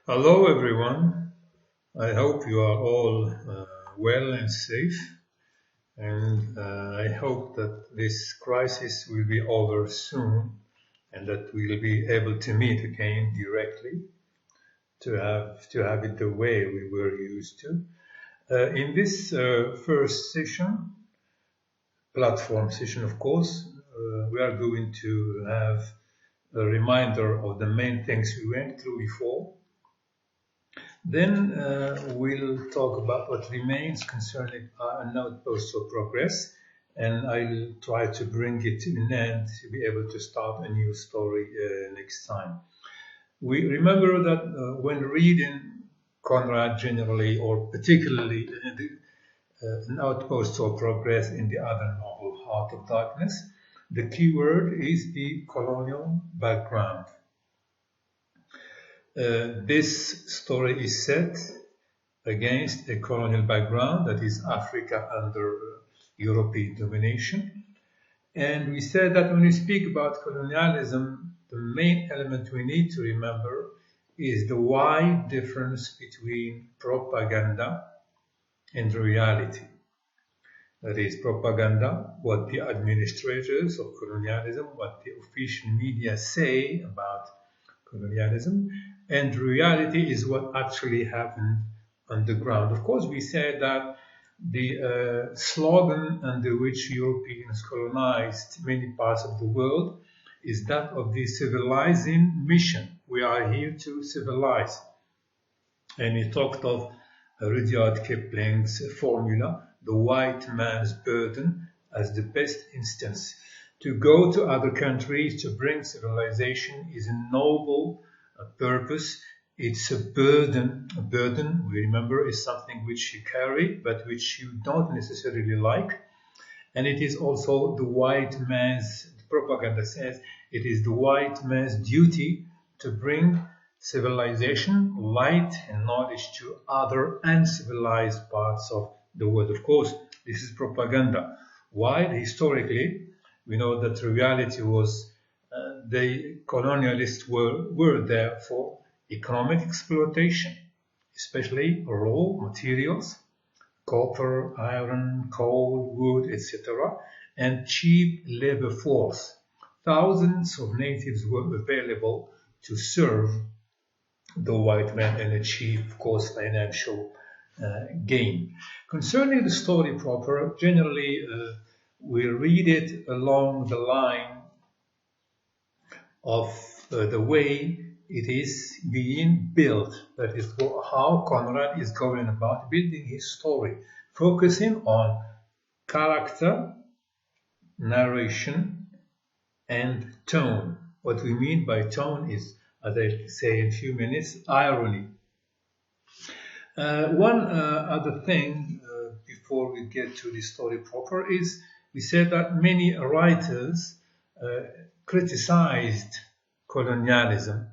Hello everyone, I hope you are all well and safe, and I hope that this crisis will be over soon and that we will be able to meet again directly to have it the way we were used to. In this first session, platform session of course, we are going to have a reminder of the main things we went through before. Then we'll talk about what remains concerning an outpost of progress, and I'll try to bring it to an end to be able to start a new story next time. We remember that when reading Conrad generally, or particularly an outpost of progress in the other novel, Heart of Darkness, the key word is the colonial background. This story is set against a colonial background, that is Africa under European domination. And we said that when we speak about colonialism, the main element we need to remember is the wide difference between propaganda and reality. That is propaganda, what the administrators of colonialism, what the official media say about colonialism, and reality is what actually happened on the ground. Of course, we said that the slogan under which Europeans colonized many parts of the world is that of the civilizing mission. We are here to civilize. And he talked of Rudyard Kipling's formula, the white man's burden, as the best instance. To go to other countries to bring civilization is a noble purpose. It's a burden. A burden, we remember, is something which you carry, but which you don't necessarily like. And it is also the white man's, the propaganda says, it is the white man's duty to bring civilization, light, and knowledge to other uncivilized parts of the world. Of course, this is propaganda. While historically, we know that the reality was the colonialists were there for economic exploitation, especially raw materials, copper, iron, coal, wood, etc., and cheap labor force. Thousands of natives were available to serve the white man and achieve, of course, financial gain. Concerning the story proper, generally we read it along the line of the way it is being built. That is how Conrad is going about building his story, focusing on character, narration, and tone. What we mean by tone is, as I'll say in a few minutes, irony. One other thing before we get to the story proper is we said that many writers criticized colonialism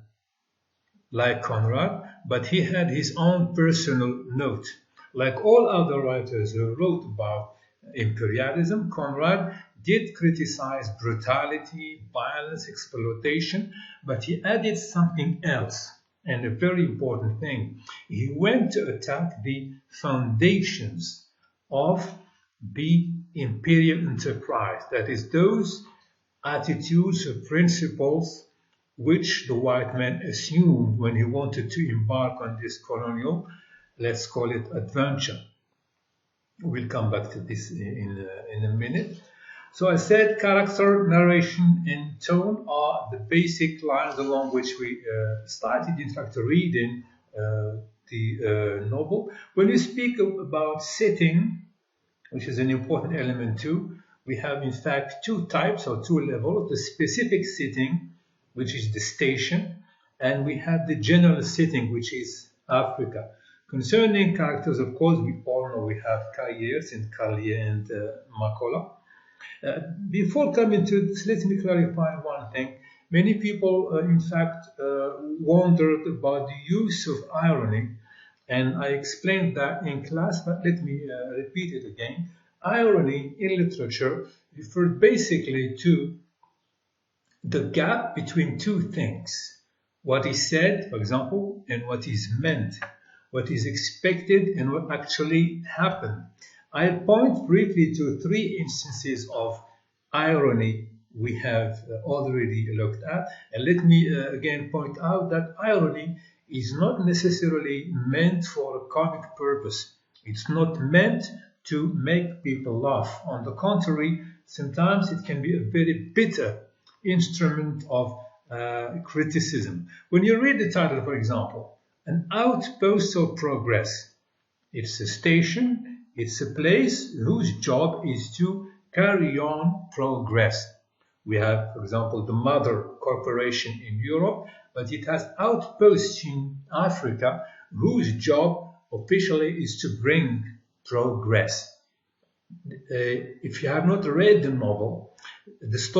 like Conrad, but he had his own personal note. Like all other writers who wrote about imperialism, Conrad did criticize brutality, violence, exploitation, but he added something else, and a very important thing. He went to attack the foundations of the imperial enterprise, that is, those attitudes or principles which the white man assumed when he wanted to embark on this colonial, let's call it, adventure. We'll come back to this in a minute. So I said character, narration, and tone are the basic lines along which we started, in fact, reading the novel. When we speak about setting, which is an important element too, we have in fact two types or two levels: the specific setting, which is the station, and we have the general setting, which is Africa. Concerning characters, of course, we all know we have Kayers and Carlier and Makola. Before coming to this, let me clarify one thing. Many people, in fact, wondered about the use of irony, and I explained that in class, but let me repeat it again. Irony in literature refers basically to the gap between two things. what is said, for example, and what is meant, what is expected and what actually happened. I'll point briefly to 3 instances of irony we have already looked at. And let me again point out that irony is not necessarily meant for a comic purpose. It's not meant to make people laugh. On the contrary, sometimes it can be a very bitter instrument of criticism. When you read the title, for example, An Outpost of Progress, it's a station, it's a place whose job is to carry on progress. We have, for example, the mother corporation in Europe, but it has outposts in Africa whose job officially is to bring progress. If you have not read the novel, if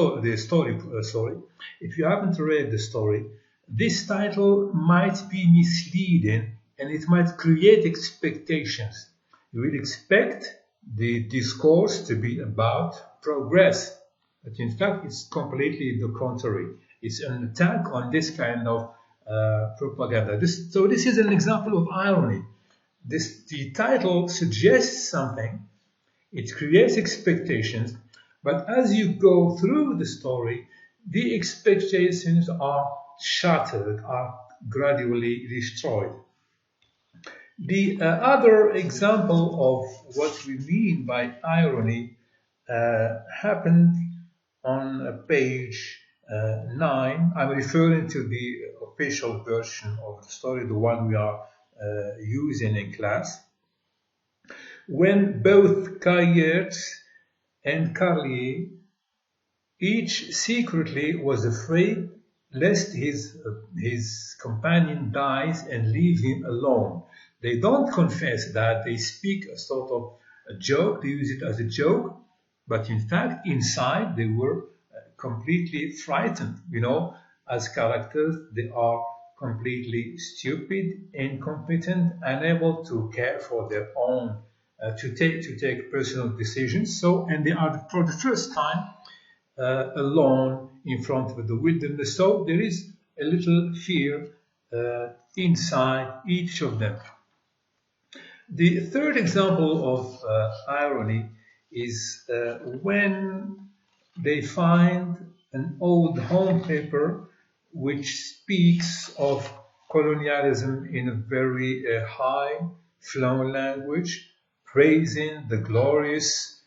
you haven't read the story, this title might be misleading and it might create expectations. You will expect the discourse to be about progress, but in fact it's completely the contrary. It's an attack on this kind of propaganda. So this is an example of irony. The title suggests something, it creates expectations, but as you go through the story, the expectations are shattered, are gradually destroyed. The other example of what we mean by irony happened on page 9. I'm referring to the official version of the story, the one we are using in class. When both Cailliers and Carlier each secretly was afraid lest his companion dies and leave him alone. They don't confess that, they speak a sort of a joke, they use it as a joke, but in fact inside they were completely frightened. You know, as characters they are completely stupid, incompetent, unable to care for their own, to take personal decisions. So, and they are for the first time alone in front of the wilderness. So there is a little fear inside each of them. The third example of irony is when they find an old home paper which speaks of colonialism in a very high flown language, praising the glorious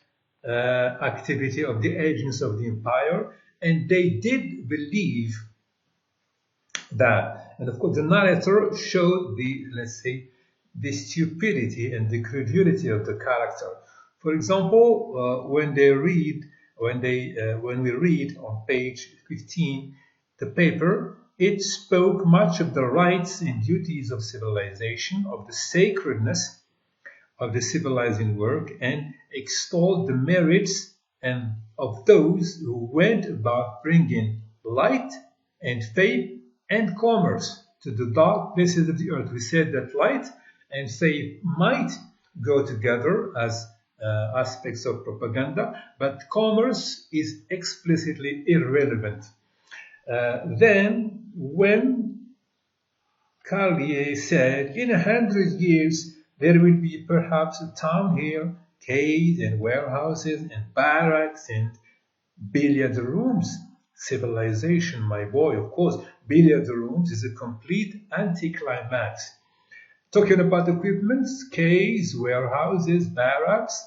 activity of the agents of the empire, and they did believe that. And of course, the narrator showed the, let's say, the stupidity and the credulity of the character. For example, when we read on page 15 the paper, it spoke much of the rights and duties of civilization, of the sacredness of the civilizing work, and extolled the merits and of those who went about bringing light and faith and commerce to the dark places of the earth. We said that light and faith might go together as aspects of propaganda, but commerce is explicitly irrelevant. Then, when Carlier said, in 100 years, there will be perhaps a town here, quays and warehouses and barracks and billiard rooms. Civilization, my boy, of course, billiard rooms is a complete anticlimax. Talking about equipments, quays, warehouses, barracks,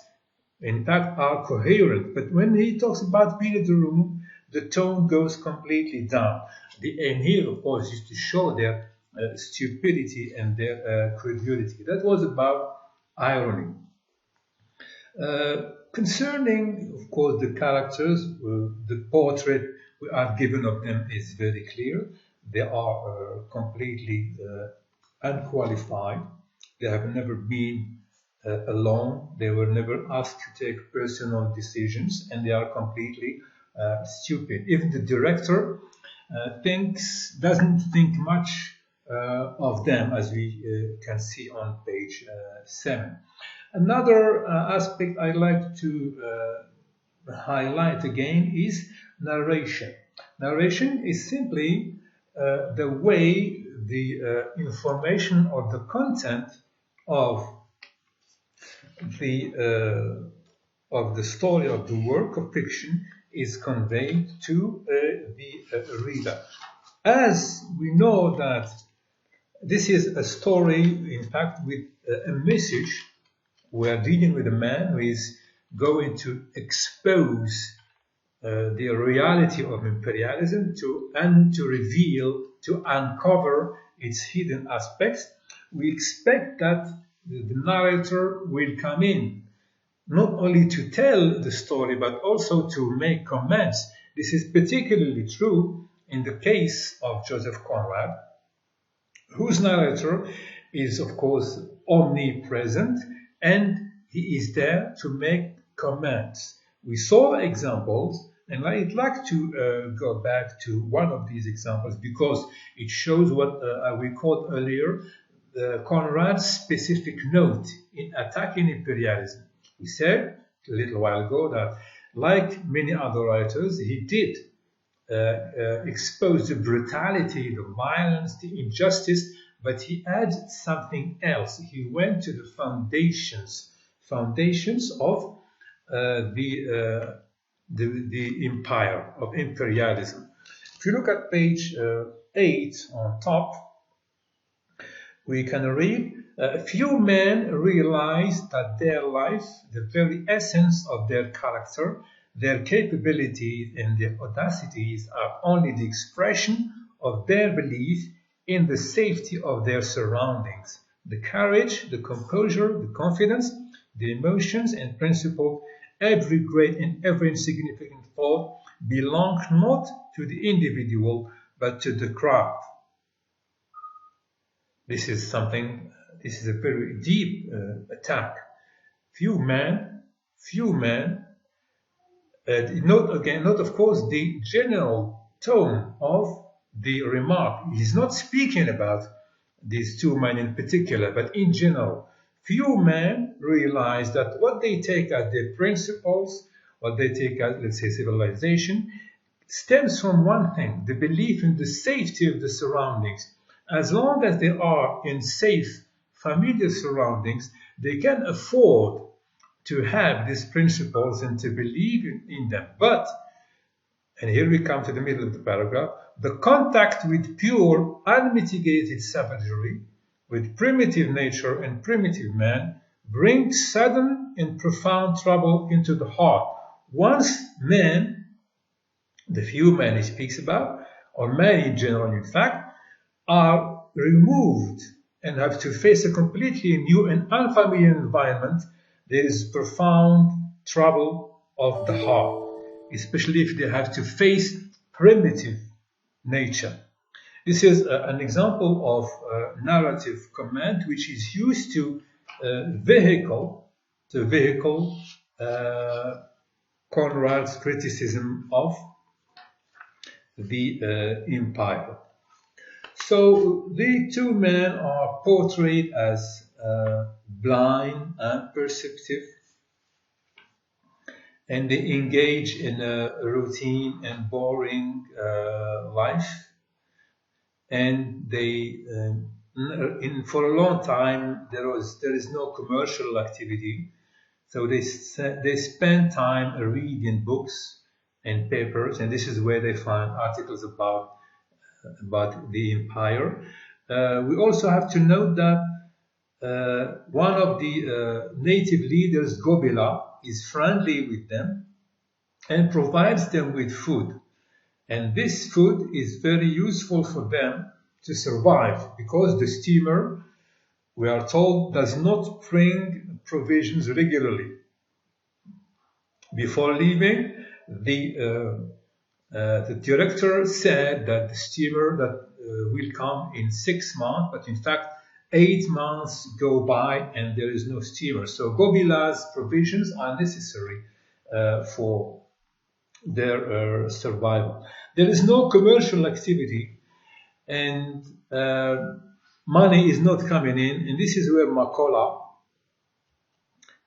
in fact, are coherent. But when he talks about billiard room, the tone goes completely down. The aim here, of course, is to show their stupidity and their credulity. That was about irony. Concerning, of course, the characters, the portrait we are given of them is very clear. They are completely unqualified. They have never been alone. They were never asked to take personal decisions, and they are completely stupid. Even the director doesn't think much of them, as we can see on page 7. Another aspect I'd like to highlight again is narration. Narration is simply the way the information or the content of the story of the work of fiction is conveyed to the reader. As we know that this is a story, in fact, with a message, we are dealing with a man who is going to expose the reality of imperialism and to reveal, to uncover its hidden aspects. We expect that the narrator will come in, not only to tell the story, but also to make comments. This is particularly true in the case of Joseph Conrad, whose narrator is, of course, omnipresent, and he is there to make comments. We saw examples, and I'd like to go back to one of these examples because it shows what we called earlier Conrad's specific note in attacking imperialism. We said a little while ago that, like many other writers, he did expose the brutality, the violence, the injustice, but he added something else. He went to the foundations of the empire, of imperialism. If you look at page 8 on top, we can read, a few men realized that their life, the very essence of their character, their capabilities and their audacities are only the expression of their belief in the safety of their surroundings. The courage, the composure, the confidence, the emotions and principle, every great and every insignificant thought belong not to the individual but to the crowd. This is a very deep attack. Few men, not of course the general tone of the remark. He's not speaking about these two men in particular, but in general. Few men realize that what they take as their principles, what they take as, let's say, civilization, stems from one thing, the belief in the safety of the surroundings. As long as they are in safe, familiar surroundings, they can afford to have these principles and to believe in them. But, and here we come to the middle of the paragraph, the contact with pure, unmitigated savagery, with primitive nature and primitive man, brings sudden and profound trouble into the heart. Once men, the few men he speaks about, or men in general in fact, are removed and have to face a completely new and unfamiliar environment, there is profound trouble of the heart, especially if they have to face primitive nature. This is an example of narrative command which is used to vehicle Conrad's criticism of the empire. So the two men are portrayed as blind, unperceptive, and they engage in a routine and boring life. And they, for a long time, there is no commercial activity, so they spend time reading books and papers, and this is where they find articles about the empire. We also have to note that one of the native leaders, Gobila, is friendly with them and provides them with food. And this food is very useful for them to survive because the steamer, we are told, does not bring provisions regularly. Before leaving, the director said that the steamer that will come in 6 months, but in fact 8 months go by and there is no steamer. So Gobila's provisions are necessary for their survival. There is no commercial activity and money is not coming in, and this is where Makola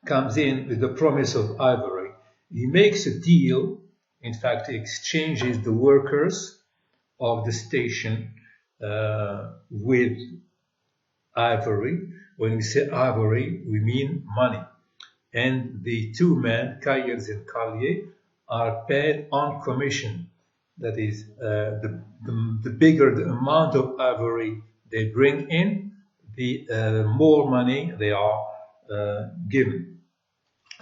comes in with the promise of ivory. He makes a deal, in fact he exchanges the workers of the station with ivory. When we say ivory, we mean money. And the two men, Cahiers and Carlier, are paid on commission. That is, the bigger the amount of ivory they bring in, the more money they are given.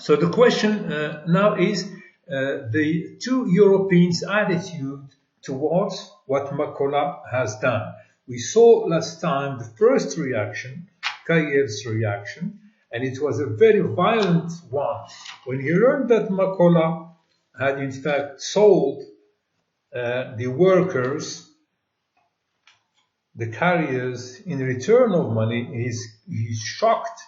So the question now is the two Europeans' attitude towards what Makola has done. We saw last time the first reaction, Cahiers' reaction, and it was a very violent one. When he learned that Makola had in fact sold the workers, the carriers, in return of money, he's shocked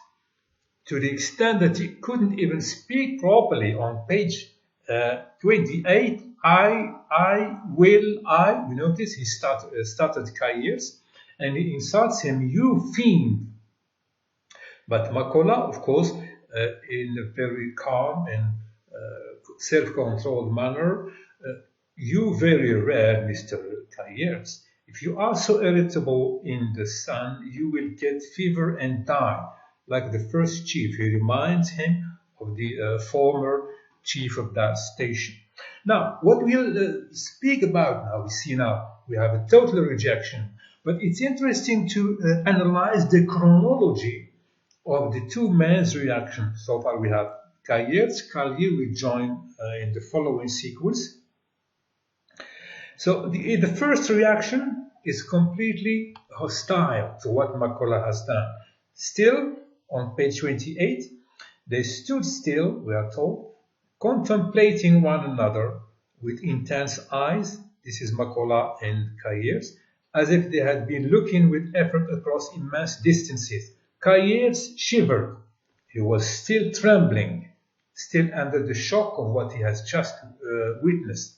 to the extent that he couldn't even speak properly. On page 28, we notice he started Cahiers, and he insults him, "You fiend." But Makola, of course, in a very calm and self-controlled manner, "You very rare, Mr. Cahiers. If you are so irritable in the sun, you will get fever and die, like the first chief." He reminds him of the former chief of that station. Now, what we'll speak about now, we have a total rejection, but it's interesting to analyze the chronology of the two men's reaction. So far we have Cahiers. Carlier will join in the following sequence. So the first reaction is completely hostile to what Makola has done. Still, on page 28, they stood still, we are told, contemplating one another with intense eyes. This is Makola and Cahiers, as if they had been looking with effort across immense distances. Cahiers shivered. He was still trembling, still under the shock of what he has just witnessed.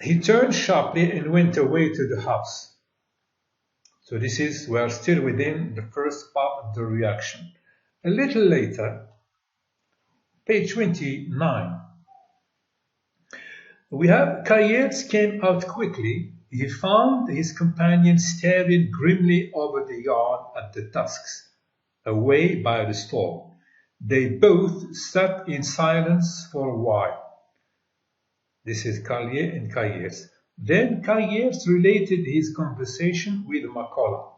He turned sharply and went away to the house. So we are still within the first part of the reaction. A little later, page 29, we have Cahiers came out quickly. He found his companion staring grimly over the yard at the tusks, away by the storm. They both sat in silence for a while. This is Carlier and Cahiers. Then Cahiers related his conversation with Makola.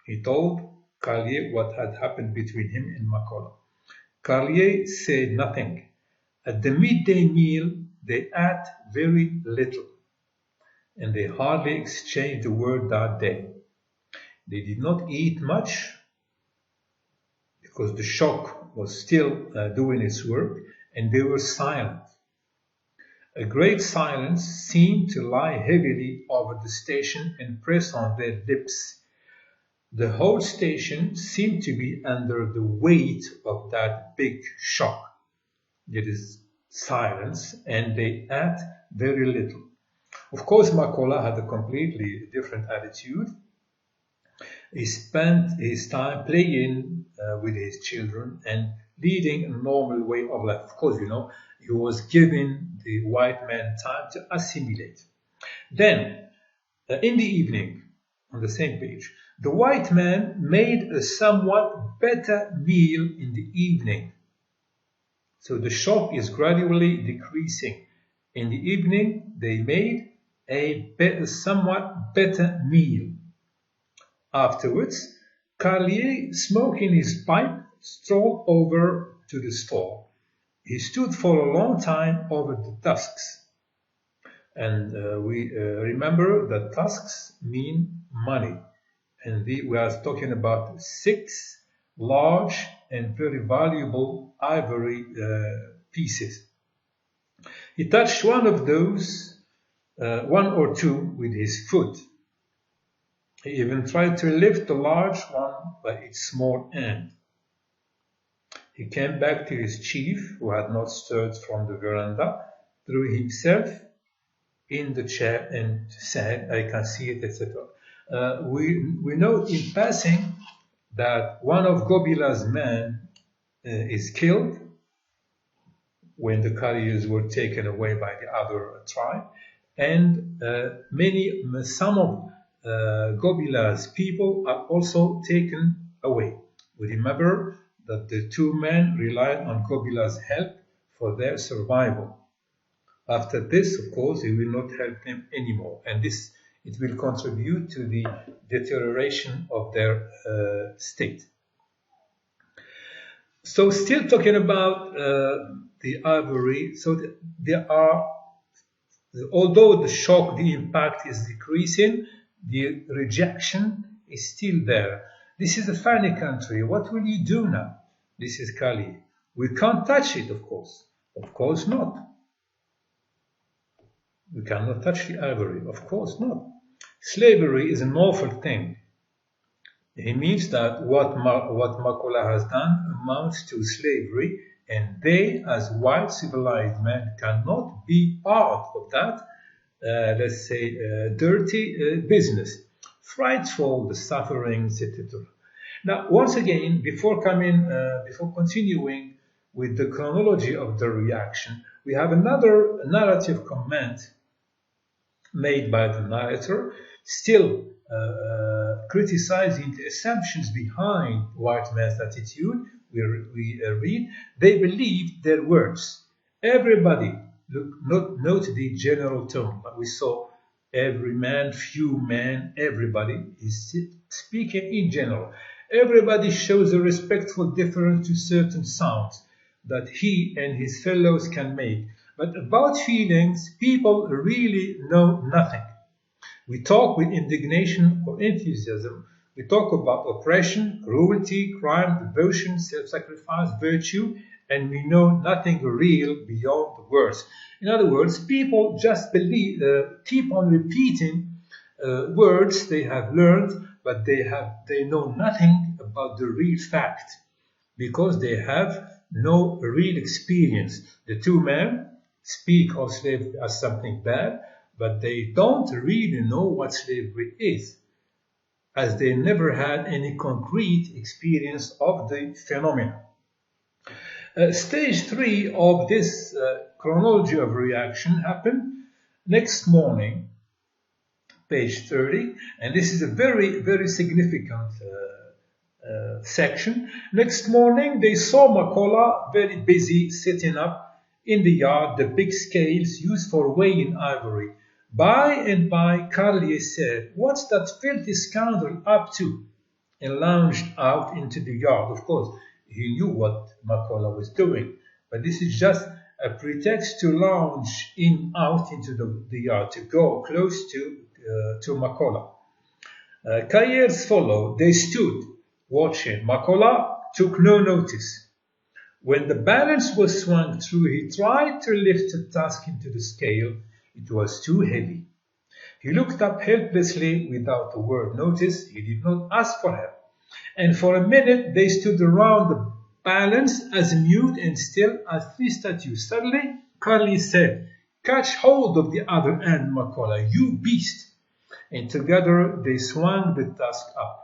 He told Carlier what had happened between him and Makola. Carlier said nothing. At the midday meal, they ate very little, and they hardly exchanged a word that day. They did not eat much because the shock was still doing its work, and they were silent. A great silence seemed to lie heavily over the station and press on their lips. The whole station seemed to be under the weight of that big shock. There is silence, and they ate very little. Of course, Makola had a completely different attitude. He spent his time playing with his children and leading a normal way of life. Of course, he was giving the white man time to assimilate. Then, in the evening, on the same page, the white man made a somewhat better meal in the evening. So the shock is gradually decreasing. In the evening, they made a somewhat better meal. Afterwards, Carlier, smoking his pipe, strolled over to the store. He stood for a long time over the tusks. And we remember that tusks mean money. And we are talking about 6 large and very valuable ivory pieces. He touched one of those, one or two, with his foot. He even tried to lift the large one by its small end. He came back to his chief, who had not stirred from the veranda, threw himself in the chair and said, "I can see it," etc. We know in passing that one of Gobila's men is killed when the Carriers were taken away by the other tribe, and some of Gobila's people are also taken away. We remember that the two men relied on Gobila's help for their survival. After this, of course, he will not help them anymore, and it will contribute to the deterioration of their state. So, still talking about the ivory, so there are, although the impact is decreasing, the rejection is still there. This is a funny country. What will you do now? This is Kali. We can't touch it, of course. Of course not. We cannot touch the ivory. Of course not. Slavery is an awful thing. It means that what Makola has done amounts to slavery, and they, as white civilized men, cannot be part of that, let's say, dirty business. Frightful, the sufferings, etc. Now, once again, before continuing with the chronology of the reaction, we have another narrative comment made by the narrator, still criticizing the assumptions behind white man's attitude. We read, they believed their words. Everybody, note the general tone, but we saw every man, few men, everybody is speaking in general. Everybody shows a respectful deference to certain sounds that he and his fellows can make. But about feelings, people really know nothing. We talk with indignation or enthusiasm. We talk about oppression, cruelty, crime, devotion, self-sacrifice, virtue, and we know nothing real beyond the words. In other words, people just keep on repeating words they have learned, but they know nothing about the real fact because they have no real experience. The two men speak of slavery as something bad, but they don't really know what slavery is, as they never had any concrete experience of the phenomenon. Stage 3 of this chronology of reaction happened next morning, page 30, and this is a very, very significant section. Next morning, they saw Makola very busy setting up in the yard the big scales used for weighing ivory. By and by, Carlier said, "What's that filthy scoundrel up to?" and lounged out into the yard. Of course, he knew what Makola was doing, but this is just a pretext to lounge out into the yard, to go close to Makola. Cahiers followed. They stood watching. Makola took no notice. When the balance was swung through, he tried to lift the tusk into the scale. It was too heavy. He looked up helplessly without a word. Notice he did not ask for help. And for a minute they stood around the balance as mute and still as three statues. Suddenly, Carly said, "Catch hold of the other end, Makola, you beast!" And together they swung the tusk up.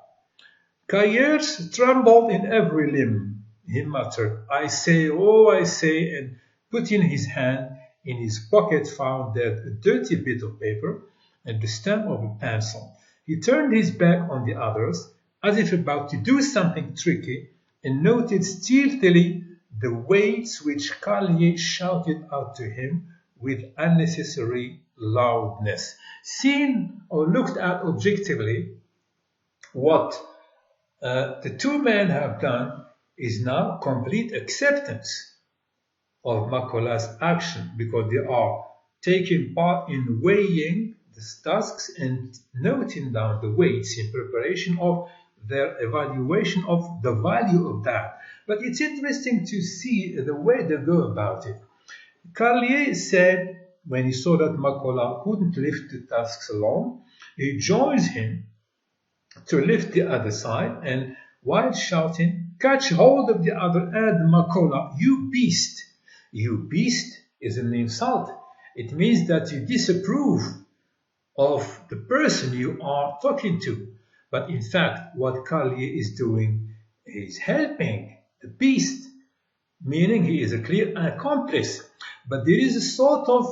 Cahiers trembled in every limb. He muttered, "I say, oh, I say," and putting his hand in his pocket found there a dirty bit of paper and the stem of a pencil. He turned his back on the others, as if about to do something tricky, and noted stealthily the weights which Carlier shouted out to him with unnecessary loudness. Seen or looked at objectively, what the two men have done is now complete acceptance of Makola's action, because they are taking part in weighing the tusks and noting down the weights in preparation of their evaluation of the value of that. But it's interesting to see the way they go about it. Carlier said, when he saw that Makola couldn't lift the tusks alone, he joins him to lift the other side, and while shouting, "Catch hold of the other end, Makola, you beast!" You beast is an insult. It means that you disapprove of the person you are talking to. But in fact, what Carlier is doing is helping the beast, meaning he is a clear accomplice. But there is a sort of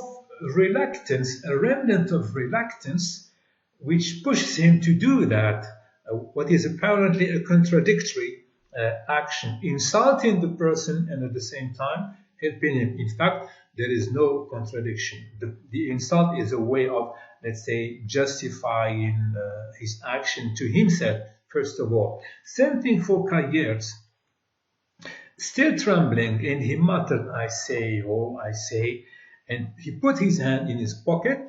reluctance, a remnant of reluctance, which pushes him to do that, what is apparently a contradictory action, insulting the person and at the same time helping him. In fact, there is no contradiction. The insult is a way of, let's say, justifying his action to himself, first of all. Same thing for Cahiers. Still trembling, and he muttered, "I say, oh, I say," and he put his hand in his pocket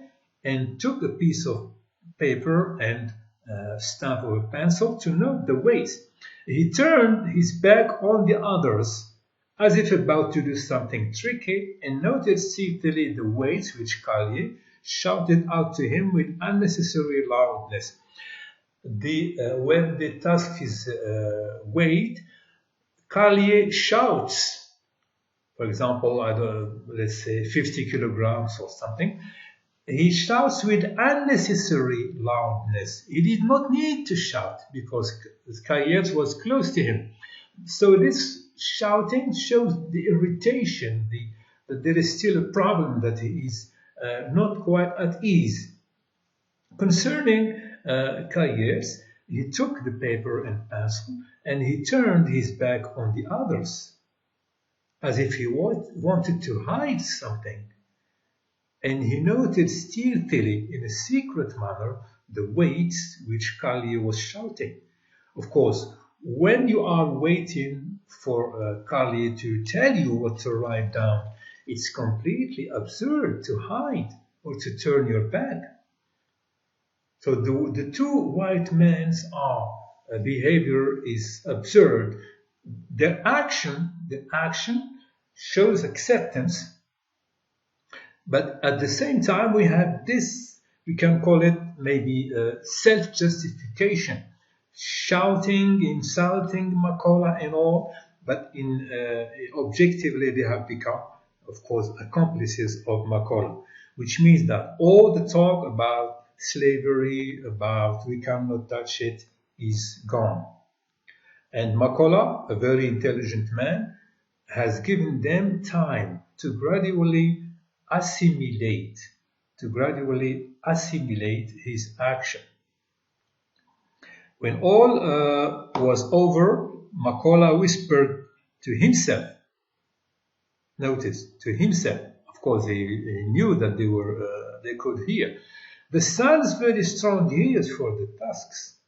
and took a piece of paper and stamp of a pencil to note the weights. He turned his back on the others, as if about to do something tricky, and noted stealthily the weights which Carlier shouted out to him with unnecessary loudness. When the task is weighed, Carlier shouts, for example, let's say 50 kilograms or something. He shouts with unnecessary loudness. He did not need to shout because Cahiers was close to him. So this shouting shows the irritation, that there is still a problem, that he is not quite at ease. Concerning Cahiers, he took the paper and pencil and he turned his back on the others, as if he wanted to hide something. And he noted stealthily, in a secret manner, the weights which Carlier was shouting. Of course, when you are waiting for Carlier to tell you what to write down, it's completely absurd to hide or to turn your back. So the two white men's behavior is absurd. The action shows acceptance, but at the same time we have this, we can call it maybe self-justification, shouting, insulting Makola and all, but objectively they have become, of course, accomplices of Makola, which means that all the talk about slavery, about we cannot touch it, is gone. And Makola, a very intelligent man, has given them time to gradually assimilate his action. When all was over, Makola whispered to himself. Notice, to himself. Of course, he knew that they could hear. "The sun's very strong years for the tasks."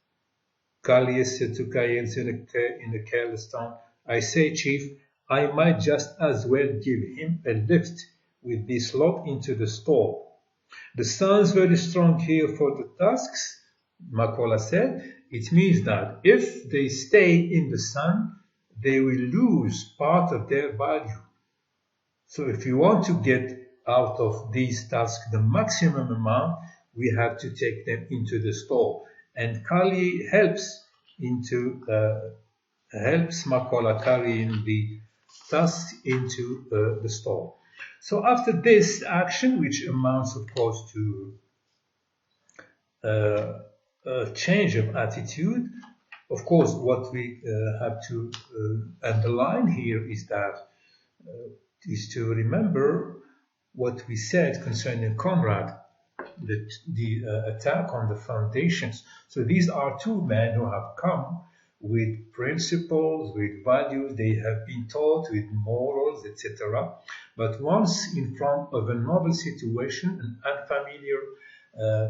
Carlier said to Cahiers in a careless tone, "I say, Chief, I might just as well give him a lift with this lot into the store." "The sun's very strong here for the tasks," Makola said. It means that if they stay in the sun, they will lose part of their value. So if you want to get out of these tasks the maximum amount, we have to take them into the store. And Carlier helps Makola carrying the tasks into the store. So after this action, which amounts, of course, to a change of attitude, of course, what we have to underline here is to remember what we said concerning Conrad, the attack on the foundations. So these are two men who have come with principles, with values, they have been taught with morals, etc. But once in front of a novel situation, an unfamiliar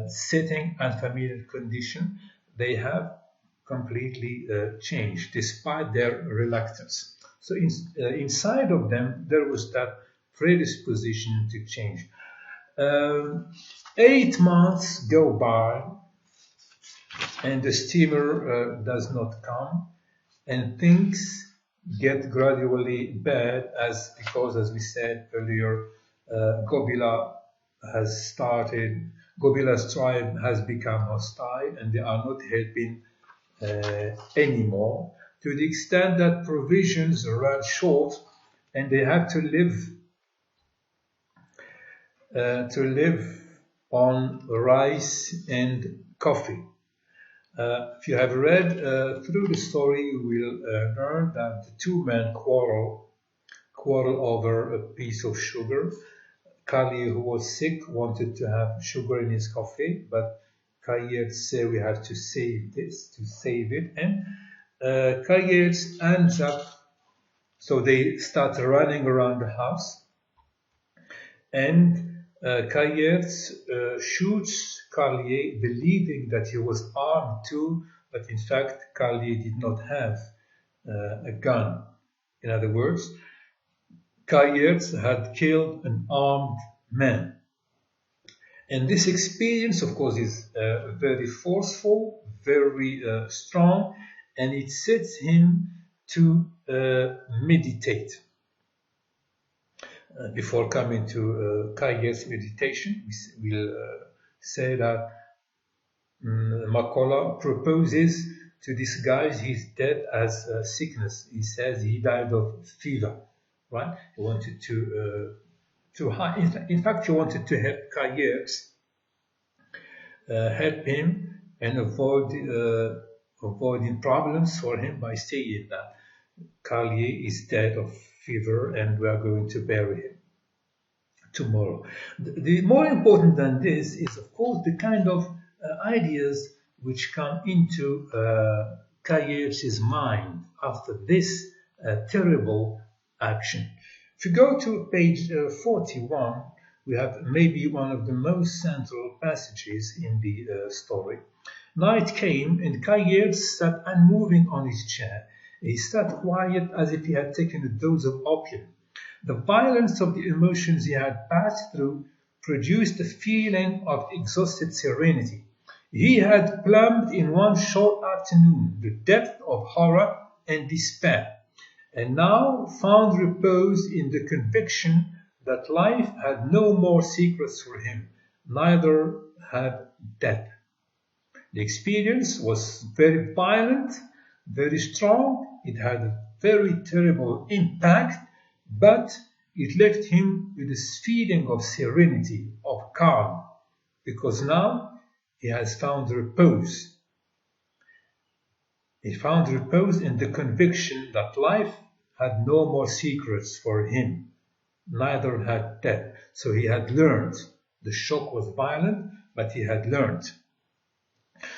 setting, unfamiliar condition, they have completely changed despite their reluctance. So inside of them, there was that predisposition to change. 8 months go by and the steamer does not come, and things get gradually bad because, as we said earlier, Gobila's tribe has become hostile and they are not helping anymore, to the extent that provisions run short and they have to live on rice and coffee. If you have read through the story, you will learn that the two men quarrel over a piece of sugar. Carlier, who was sick, wanted to have sugar in his coffee, but Carlier said we have to save this, to save it, and Carlier ends up, so they start running around the house, and Carlier shoots Carlier, believing that he was armed too, but in fact Carlier did not have a gun. In other words, Carlier had killed an armed man. And this experience, of course, is very forceful, very strong, and it sets him to meditate. Before coming to Carlier's meditation, we'll say that Macaulay proposes to disguise his death as sickness. He says he died of fever, right? He wanted to hide. In fact, he wanted to help Carlier, help him and avoiding problems for him by saying that Carlier is dead of fever and we are going to bury him tomorrow. The more important than this is, of course, the kind of ideas which come into Carlier's mind after this terrible action. If you go to page 41, we have maybe one of the most central passages in the story. Night came and Carlier sat unmoving on his chair. He sat quiet as if he had taken a dose of opium. The violence of the emotions he had passed through produced a feeling of exhausted serenity. He had plumbed in one short afternoon the depth of horror and despair, and now found repose in the conviction that life had no more secrets for him, neither had death. The experience was very violent, very strong. It had a very terrible impact, but it left him with this feeling of serenity, of calm, because now he has found repose. He found repose in the conviction that life had no more secrets for him, neither had death. So he had learned. The shock was violent, but he had learned.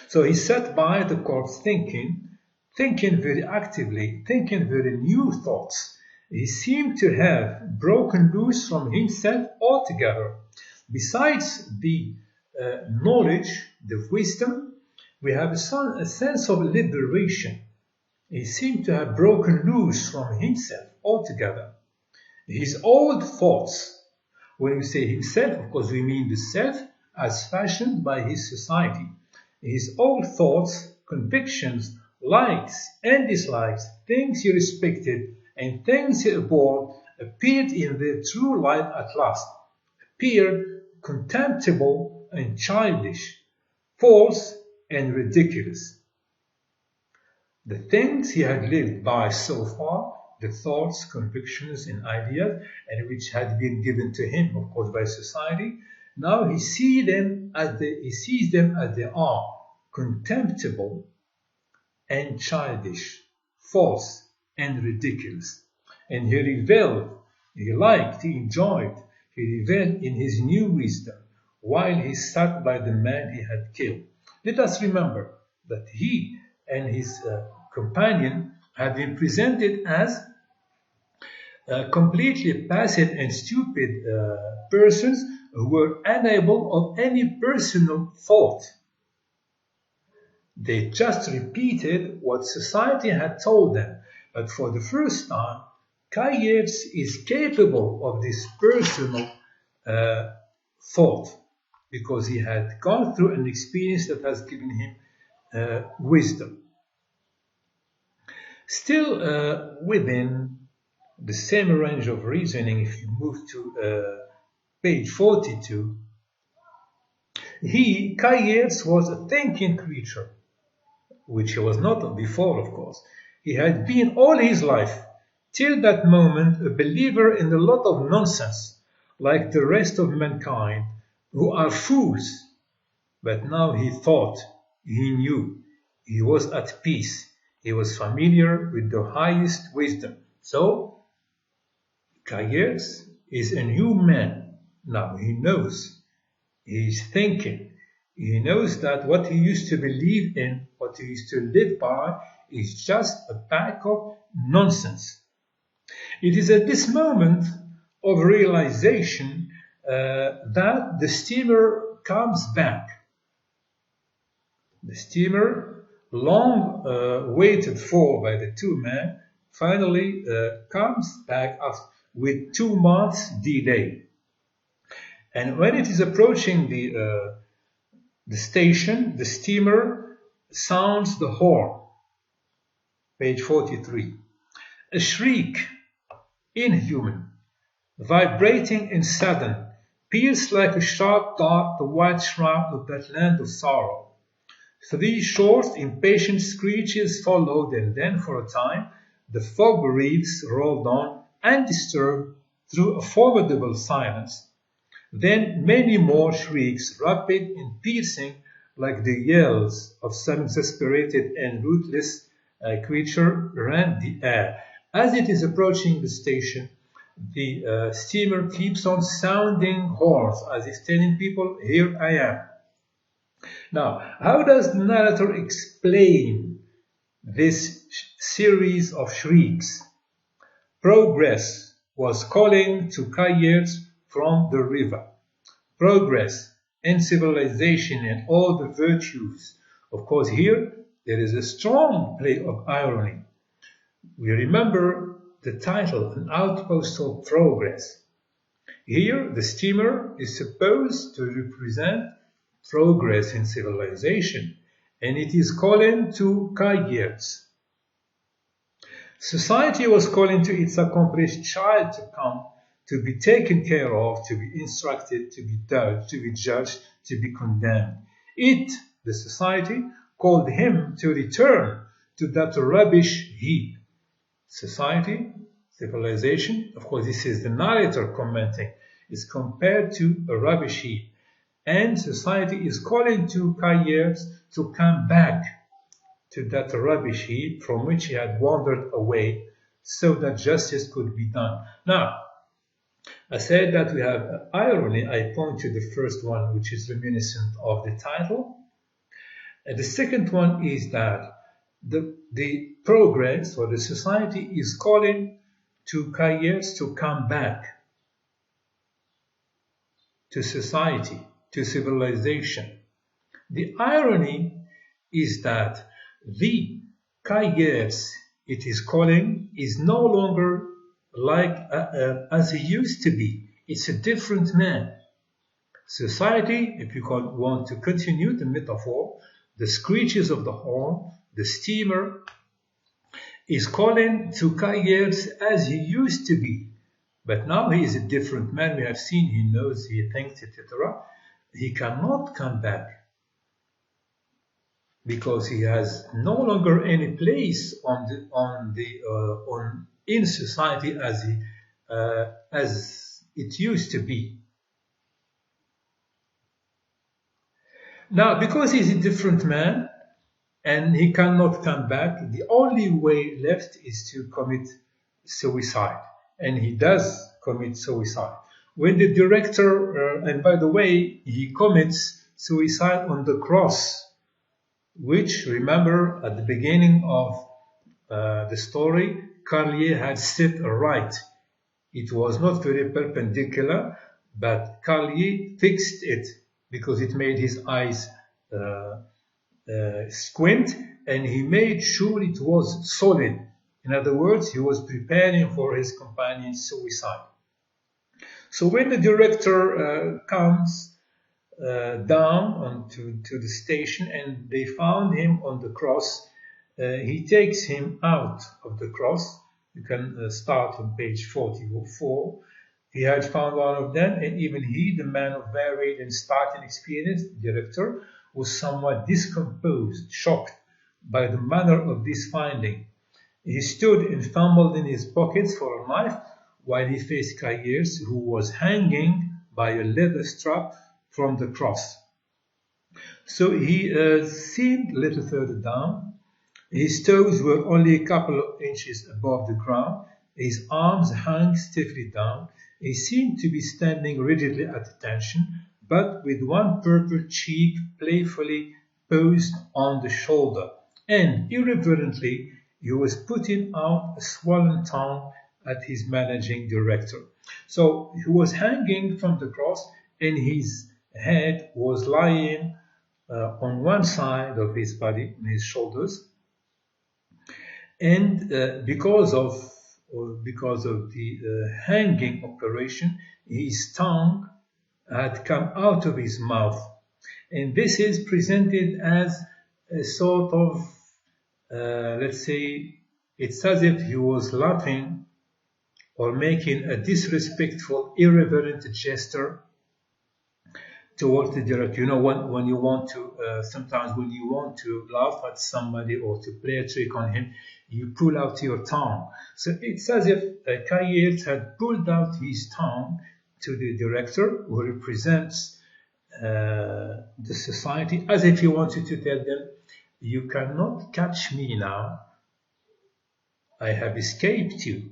So he sat by the corpse thinking very actively, thinking very new thoughts. He seemed to have broken loose from himself altogether. Besides the knowledge, the wisdom, we have a sense of liberation. He seemed to have broken loose from himself altogether. His old thoughts, when we say himself, of course we mean the self as fashioned by his society. His old thoughts, convictions, likes and dislikes, things he respected and things he abhorred, appeared in their true light at last, appeared contemptible and childish, false and ridiculous. The things he had lived by so far, the thoughts, convictions and ideas, and which had been given to him, of course, by society, now he sees them as they are, contemptible and childish, false and ridiculous. And he reveled, he liked, he enjoyed, he reveled in his new wisdom while he sat by the man he had killed. Let us remember that he and his companion had been presented as completely passive and stupid persons who were unable of any personal thought. They just repeated what society had told them, but for the first time, Carlier is capable of this personal thought, because he had gone through an experience that has given him wisdom. Still within the same range of reasoning, if you move to page 42, Carlier was a thinking creature, which he was not before, of course. He had been all his life, till that moment, a believer in a lot of nonsense, like the rest of mankind, who are fools. But now he thought, he knew, he was at peace, he was familiar with the highest wisdom. So, Carlier is a new man, Now he knows, he's thinking, he knows that what he used to believe in, what he used to live by, is just a pack of nonsense. It is at this moment of realization that the steamer comes back. The steamer, long waited for by the two men, finally comes back with 2 months delay. And when it is approaching the station, the steamer sounds the horn. Page 43. A shriek, inhuman, vibrating and sudden, pierced like a sharp dart the white shroud of that land of sorrow. 3 short, impatient screeches followed, and then for a time the fog wreaths rolled on undisturbed through a formidable silence. Then many more shrieks, rapid and piercing, like the yells of some exasperated and ruthless creature, rent the air. As it is approaching the station, the steamer keeps on sounding horns, as if telling people, "Here I am." Now, how does the narrator explain this series of shrieks? Progress was calling to Kayers from the river. Progress and civilization and all the virtues. Of course, here there is a strong play of irony. We remember the title, An Outpost of Progress. Here, the steamer is supposed to represent progress in civilization, and it is calling to Kayers. Society was calling to its accomplished child to come, to be taken care of, to be instructed, to be judged, to be condemned. It, the society, called him to return to that rubbish heap. Society, civilization, of course this is the narrator commenting, is compared to a rubbish heap. And society is calling to Kayers to come back to that rubbish heap from which he had wandered away, so that justice could be done. Now, I said that we have irony. I point to the first one, which is reminiscent of the title. And the second one is that the progress or the society is calling to Kayers to come back to society, to civilization. The irony is that the Kayers it is calling is no longer like as he used to be. It's a different man. Society, if you want to continue the metaphor, the screeches of the horn, the steamer, is calling to Kayers as he used to be. But now he is a different man. We have seen, he knows, he thinks, etc. He cannot come back because he has no longer any place in society as it used to be. Now, because he's a different man and he cannot come back, the only way left is to commit suicide. And he does commit suicide. When the director, and by the way, he commits suicide on the cross, which, remember, at the beginning of the story, Carlier had set right. It was not very perpendicular, but Carlier fixed it because it made his eyes squint, and he made sure it was solid. In other words, he was preparing for his companion's suicide. So when the director comes down to the station and they found him on the cross, he takes him out of the cross. You can start on page 44. He had found one of them, and even he, the man of varied and startling experience, the director, was somewhat discomposed, shocked by the manner of this finding. He stood and fumbled in his pockets for a knife while he faced Kayers, who was hanging by a leather strap from the cross. So he seemed a little further down. His toes were only a couple of inches above the ground. His arms hung stiffly down. He seemed to be standing rigidly at attention, but with one purple cheek playfully posed on the shoulder, and irreverently he was putting out a swollen tongue at his managing director. So he was hanging from the cross, and his head was lying on one side of his body, on his shoulders, and because of the hanging operation, his tongue had come out of his mouth, and this is presented as a sort of, let's say, it's as if he was laughing or making a disrespectful, irreverent gesture towards the director. You know, when you want to, sometimes when you want to laugh at somebody or to play a trick on him, you pull out your tongue. So it's as if Kayet had pulled out his tongue to the director, who represents the society, as if he wanted to tell them, you cannot catch me now. I have escaped you.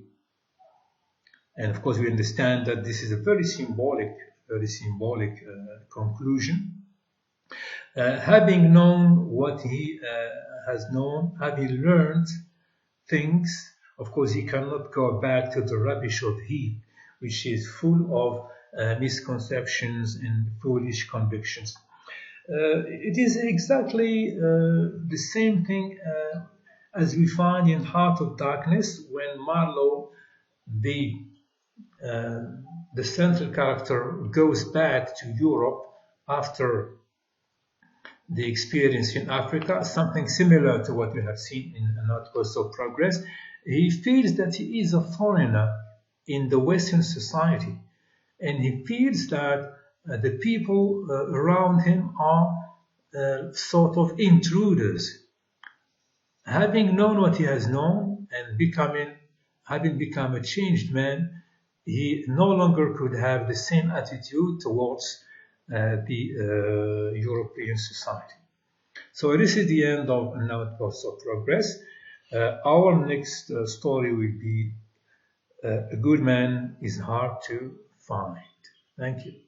And of course, we understand that this is a very symbolic conclusion. Having known what he has known, having learned things, of course, he cannot go back to the rubbish of heap, which is full of misconceptions and foolish convictions. It is exactly the same thing as we find in Heart of Darkness, when Marlowe, the central character, goes back to Europe after the experience in Africa, something similar to what we have seen in Not Also Progress. He feels that he is a foreigner in the Western society, and he feels that the people around him are sort of intruders. Having known what he has known and having become a changed man, he no longer could have the same attitude towards the European society. So this is the end of Not Also Progress. Our next story will be A Good Man is Hard to Find. Thank you.